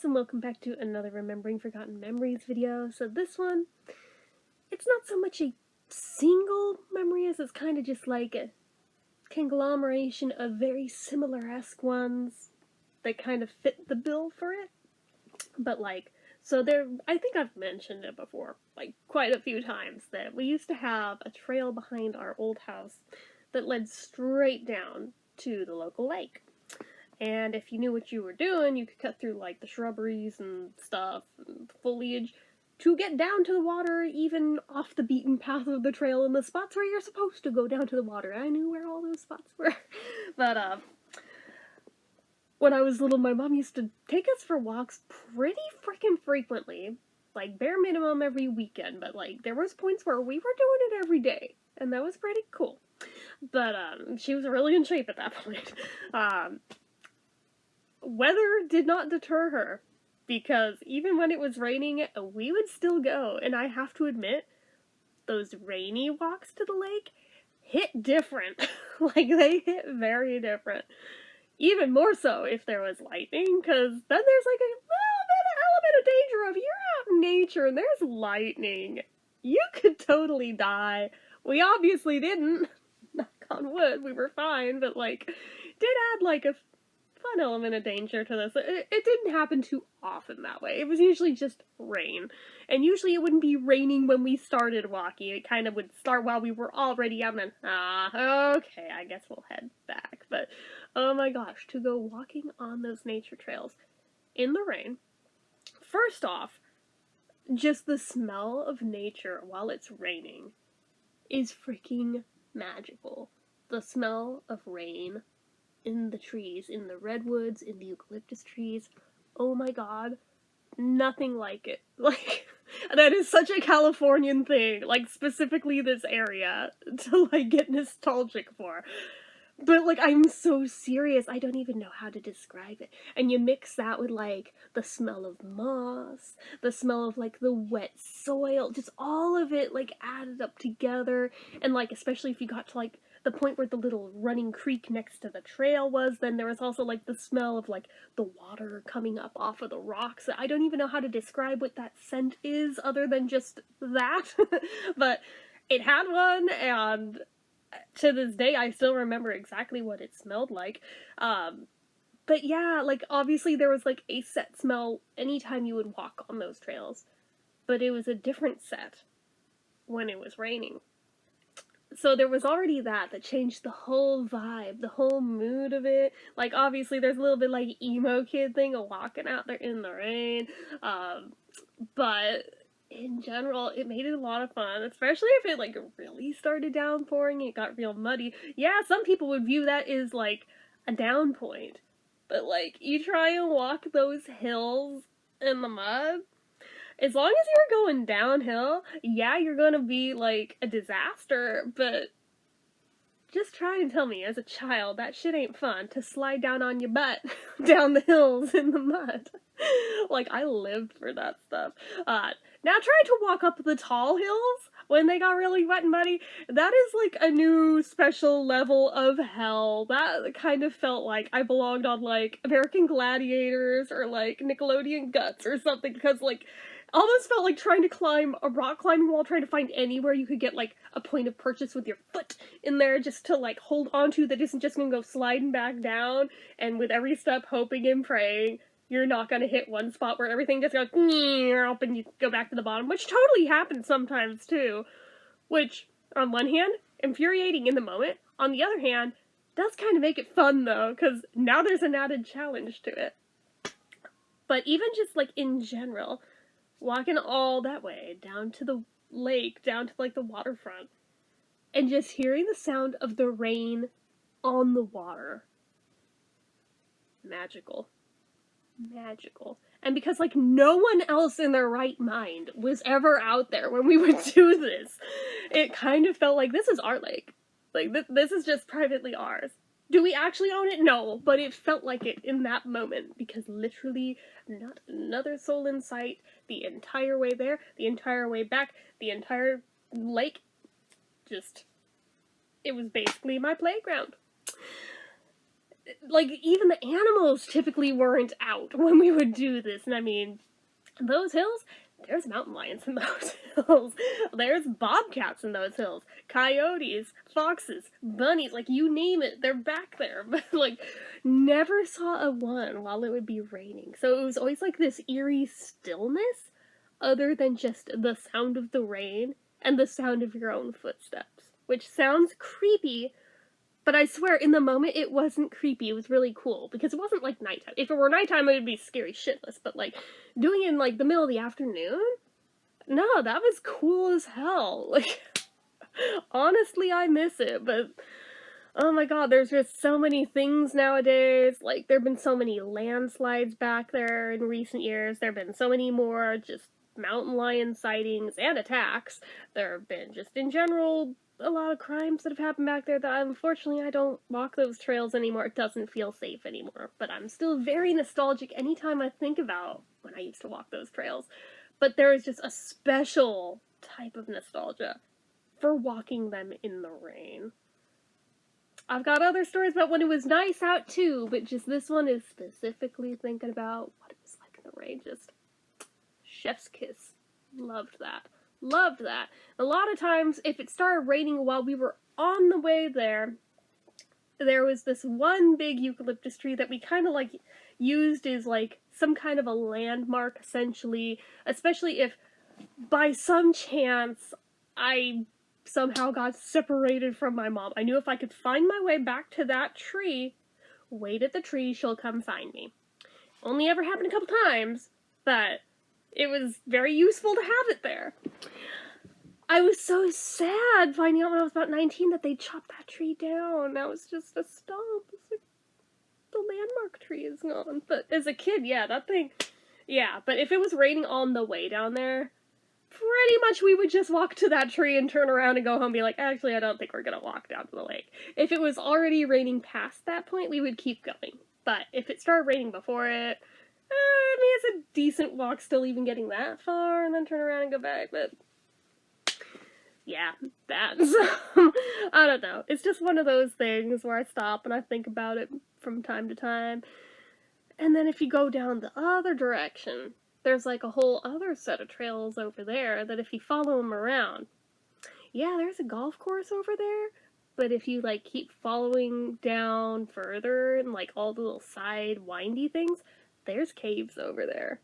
and welcome back to another Remembering Forgotten Memories video. So this one, it's not so much a single memory as it's kind of just like a conglomeration of very similar-esque ones that kind of fit the bill for it. But I think I've mentioned it before, like quite a few times, that we used to have a trail behind our old house that led straight down to the local lake. And if you knew what you were doing, you could cut through, like, the shrubberies and stuff, and the foliage, to get down to the water, even off the beaten path of the trail in the spots where you're supposed to go down to the water. I knew where all those spots were. But, when I was little, my mom used to take us for walks pretty freaking frequently. Like, bare minimum every weekend, but, like, there was points where we were doing it every day, and that was pretty cool. But, she was really in shape at that point. Weather did not deter her, because even when it was raining, we would still go, and I have to admit, those rainy walks to the lake hit different. Like, they hit very different. Even more so if there was lightning, because then there's like a little bit of element of danger of you're out in nature and there's lightning. You could totally die. We obviously didn't. Knock on wood, we were fine, but like, did add like a fun element of danger to this. It didn't happen too often that way. It was usually just rain. And usually it wouldn't be raining when we started walking. It kind of would start while we were already out and then, okay, I guess we'll head back. But, oh my gosh, to go walking on those nature trails in the rain, first off, just the smell of nature while it's raining is freaking magical. The smell of rain in the trees, in the redwoods, in the eucalyptus trees. Oh my god, nothing like it. Like, that is such a Californian thing, like, specifically this area, to, like, get nostalgic for. But, like, I'm so serious, I don't even know how to describe it. And you mix that with, like, the smell of moss, the smell of, like, the wet soil, just all of it, like, added up together, and, like, especially if you got to, like, the point where the little running creek next to the trail was, then there was also, like, the smell of, like, the water coming up off of the rocks. I don't even know how to describe what that scent is, other than just that. But it had one, and to this day, I still remember exactly what it smelled like. But yeah, like, obviously there was, like, a set smell anytime you would walk on those trails. But it was a different set when it was raining. So there was already that changed the whole vibe, the whole mood of it. Like, obviously there's a little bit like emo kid thing of walking out there in the rain. But in general, it made it a lot of fun, especially if it, like, really started downpouring, it got real muddy. Yeah, some people would view that as, like, a down point. But, like, you try and walk those hills in the mud, as long as you're going downhill, yeah, you're gonna be, like, a disaster, but just try and tell me, as a child, that shit ain't fun, to slide down on your butt down the hills in the mud. Like, I lived for that stuff. Now try to walk up the tall hills when they got really wet and muddy. That is, like, a new special level of hell. That kind of felt like I belonged on, like, American Gladiators or, like, Nickelodeon Guts or something, because, like, almost felt like trying to climb a rock climbing wall, trying to find anywhere you could get, like, a point of purchase with your foot in there just to, like, hold onto that isn't just gonna go sliding back down, and with every step hoping and praying you're not gonna hit one spot where everything just goes up and you go back to the bottom, which totally happens sometimes too, which, on one hand, infuriating in the moment, on the other hand, does kind of make it fun though, because now there's an added challenge to it. But even just, like, in general, walking all that way, down to the lake, down to, like, the waterfront, and just hearing the sound of the rain on the water. Magical. Magical. And because, like, no one else in their right mind was ever out there when we would do this, it kind of felt like this is our lake. Like, this is just privately ours. Do we actually own it? No, but it felt like it in that moment, because literally not another soul in sight the entire way there, the entire way back, the entire lake. Just, it was basically my playground. like, even the animals typically weren't out when we would do this, and I mean, those hills, there's mountain lions in those hills. There's bobcats in those hills. Coyotes, foxes, bunnies, like you name it, they're back there. But like never saw a one while it would be raining. So it was always like this eerie stillness other than just the sound of the rain and the sound of your own footsteps, which sounds creepy. But I swear, in the moment, it wasn't creepy. It was really cool, because it wasn't, like, nighttime. If it were nighttime, it would be scary shitless, but, like, doing it in, like, the middle of the afternoon? No, that was cool as hell. Like, honestly, I miss it, but, oh my god, there's just so many things nowadays. Like, there have been so many landslides back there in recent years. There have been so many more just mountain lion sightings and attacks. There have been, just in general, a lot of crimes that have happened back there that unfortunately I don't walk those trails anymore. It doesn't feel safe anymore. But I'm still very nostalgic anytime I think about when I used to walk those trails. But there is just a special type of nostalgia for walking them in the rain. I've got other stories about when it was nice out too, but just this one is specifically thinking about what it was like in the rain. Just chef's kiss. Loved that. Loved that. A lot of times, if it started raining while we were on the way there, there was this one big eucalyptus tree that we kind of like used as like some kind of a landmark, essentially, especially if by some chance I somehow got separated from my mom. I knew if I could find my way back to that tree, wait at the tree, she'll come find me. Only ever happened a couple times, but it was very useful to have it there. I was so sad finding out when I was about 19 that they chopped that tree down. That was just a stump. It's like, the landmark tree is gone. But as a kid, yeah, that thing... Yeah, but if it was raining on the way down there, pretty much we would just walk to that tree and turn around and go home and be like, actually, I don't think we're gonna walk down to the lake. If it was already raining past that point, we would keep going. But if it started raining before it, I mean, it's a decent walk still even getting that far, and then turn around and go back, but... Yeah, that's... I don't know. It's just one of those things where I stop and I think about it from time to time. And then if you go down the other direction, there's like a whole other set of trails over there that if you follow them around... Yeah, there's a golf course over there, but if you like keep following down further and like all the little side windy things, there's caves over there.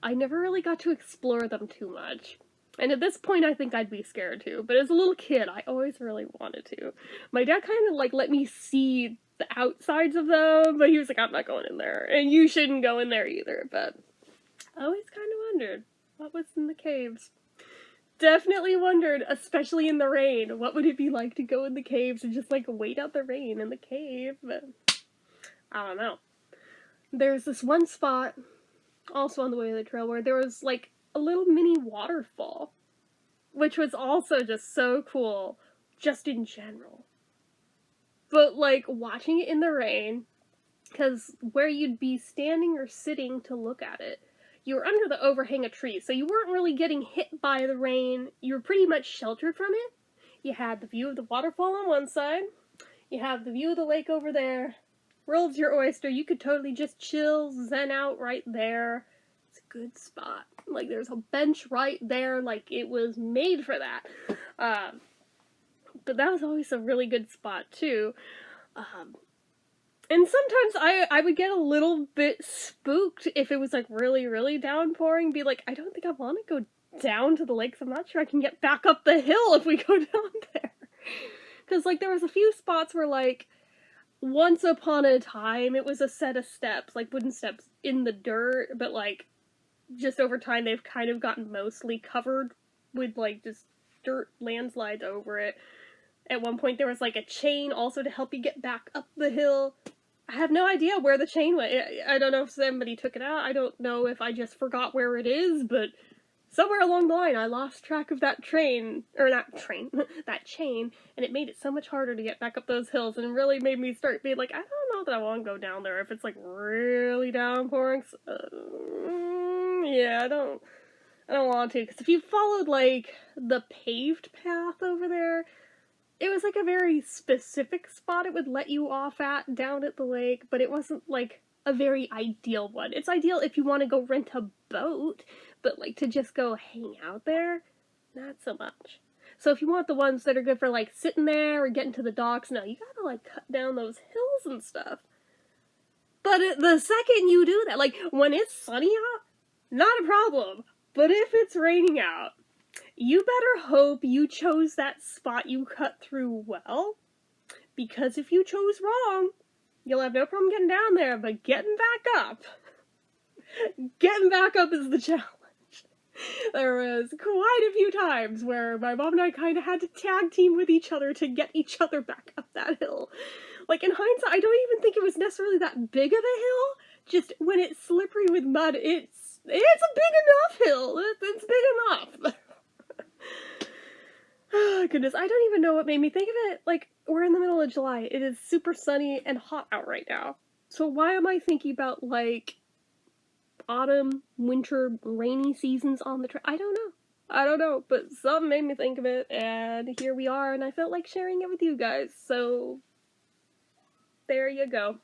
I never really got to explore them too much. And at this point, I think I'd be scared too. But as a little kid, I always really wanted to. My dad kind of like let me see the outsides of them, but he was like, I'm not going in there. And you shouldn't go in there either. But I always kind of wondered what was in the caves. Definitely wondered, especially in the rain, what would it be like to go in the caves and just like wait out the rain in the cave? But I don't know. There's this one spot, also on the way to the trail, where there was like a little mini waterfall, which was also just so cool, just in general. But like watching it in the rain, because where you'd be standing or sitting to look at it, you were under the overhang of trees, so you weren't really getting hit by the rain. You were pretty much sheltered from it. You had the view of the waterfall on one side, you have the view of the lake over there. World's your oyster. You could totally just chill, zen out right there. It's a good spot. Like, there's a bench right there, like, it was made for that. But that was always a really good spot, too. And sometimes I would get a little bit spooked if it was, like, really, really downpouring. Be like, I don't think I want to go down to the lake, so I'm not sure I can get back up the hill if we go down there. Because, like, there was a few spots where, like, once upon a time, it was a set of steps, like, wooden steps in the dirt, but, like, just over time, they've kind of gotten mostly covered with, like, just dirt landslides over it. At one point, there was, like, a chain also to help you get back up the hill. I have no idea where the chain went. I don't know if somebody took it out. I don't know if I just forgot where it is, but somewhere along the line, I lost track of that chain, that chain, and it made it so much harder to get back up those hills, and really made me start being like, I don't know that I want to go down there if it's, like, really downpouring. Yeah, I don't want to, because if you followed, like, the paved path over there, it was like a very specific spot it would let you off at down at the lake, but it wasn't like a very ideal one. It's ideal if you want to go rent a boat, but like to just go hang out there, not so much. So if you want the ones that are good for like sitting there or getting to the docks, no, you gotta like cut down those hills and stuff. But the second you do that, like when it's sunny out, not a problem. But if it's raining out, you better hope you chose that spot you cut through well, because if you chose wrong, you'll have no problem getting down there, but getting back up is the challenge. There was quite a few times where my mom and I kind of had to tag team with each other to get each other back up that hill. Like, in hindsight, I don't even think it was necessarily that big of a hill, just when it's slippery with mud, it's a big enough hill. It's big enough. Oh, goodness, I don't even know what made me think of it. Like, we're in the middle of July. It is super sunny and hot out right now. So why am I thinking about, like, autumn, winter, rainy seasons on the I don't know, but something made me think of it, and here we are, and I felt like sharing it with you guys, so there you go.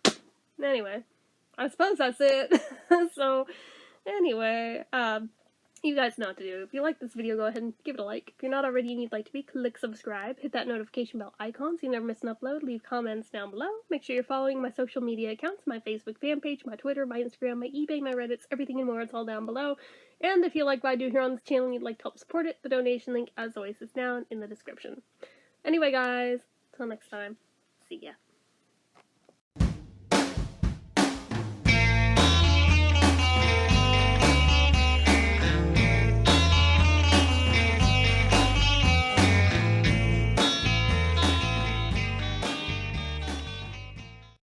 Anyway, I suppose that's it. So, anyway, you guys know what to do. If you like this video, go ahead and give it a like. If you're not already and you'd like to be, click subscribe, hit that notification bell icon so you never miss an upload, leave comments down below. Make sure you're following my social media accounts, my Facebook fan page, my Twitter, my Instagram, my eBay, my Reddits, everything and more, it's all down below. And if you like what I do here on this channel and you'd like to help support it, the donation link, as always, is down in the description. Anyway, guys, till next time, see ya.